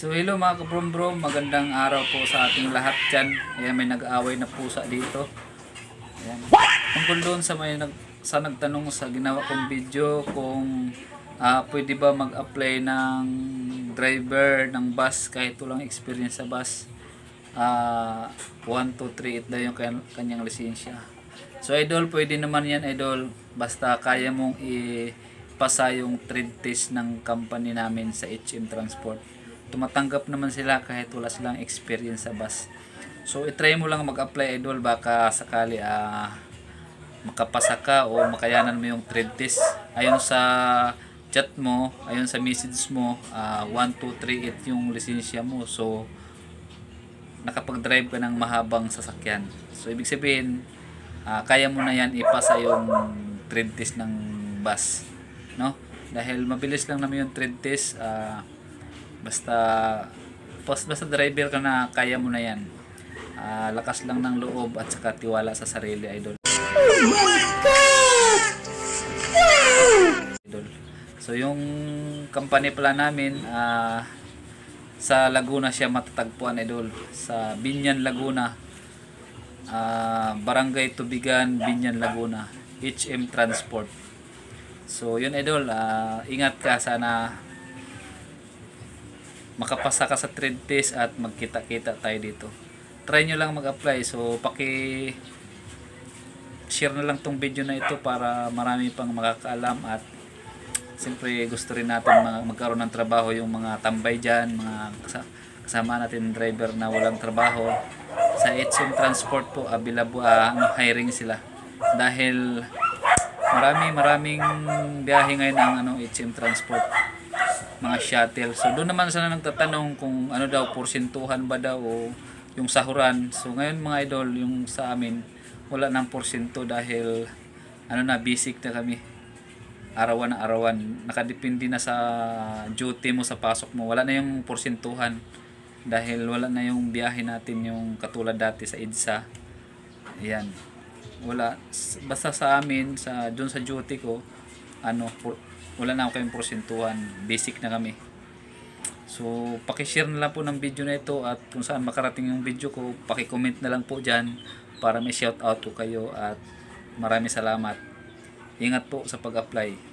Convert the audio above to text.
So hello mga kabrombro, magandang araw po sa ating lahat dyan. Ayan, may nag-aaway na pusa dito. Ayan. Tungkol doon sa nagtanong sa ginawa kong video kung pwede ba mag-apply ng driver ng bus kahit walang experience sa bus. 1, 2, 3, 8 daw yung kanyang lisensya. So idol, pwede naman yan idol, basta kaya mong ipasa yung trade test ng company namin sa HM Transport. Tumatanggap naman sila kahit wala silang experience sa bus. So itry mo lang mag-apply idol, baka sakali makapasa ka o makayanan mo yung trade test. Ayon sa chat mo, ayon sa message mo, 1, 2, 3, 8 yung lisensya mo. So nakapag-drive ka ng mahabang sasakyan. So ibig sabihin, kaya mo na yan ipasa yung trade test ng bus, no? Dahil mabilis lang naman yung trade test. Basta driver ka na, kaya mo na yan. Lakas lang ng loob at saka tiwala sa sarili idol. Oh my God! Idol. So yung company pala namin, sa Laguna siya matatagpuan idol, sa Binyan, Laguna. Barangay Tubigan, Binyan, Laguna. HM Transport. So yun idol, ingat ka, sana makapasa ka sa trade test at magkita-kita tayo dito. Try nyo lang mag-apply. So share na lang tong video na ito para marami pang makakaalam, at siyempre gusto rin natin magkaroon ng trabaho yung mga tambay dyan, mga kasama natin driver na walang trabaho. Sa HM Transport po, available, hiring sila. Dahil maraming biyahe ngayon ang HM Transport, mga shuttle. So doon naman sana nagtatanong kung ano daw, porsentuhan ba daw o yung sahuran. So ngayon mga idol, yung sa amin wala nang porsyento dahil basic na kami. Arawan na arawan. Nakadepende na sa duty mo, sa pasok mo. Wala na yung porsentuhan dahil wala na yung biyahe natin yung katulad dati sa EDSA. Ayan. Wala. Basta sa amin, doon sa duty ko, wala na ako kayong porsentuhan. Basic na kami. So paki-share na lang po ng video na ito, at kung saan makarating yung video ko, paki-comment na lang po dyan para may shout out ko kayo, at maraming salamat. Ingat po sa pag-apply.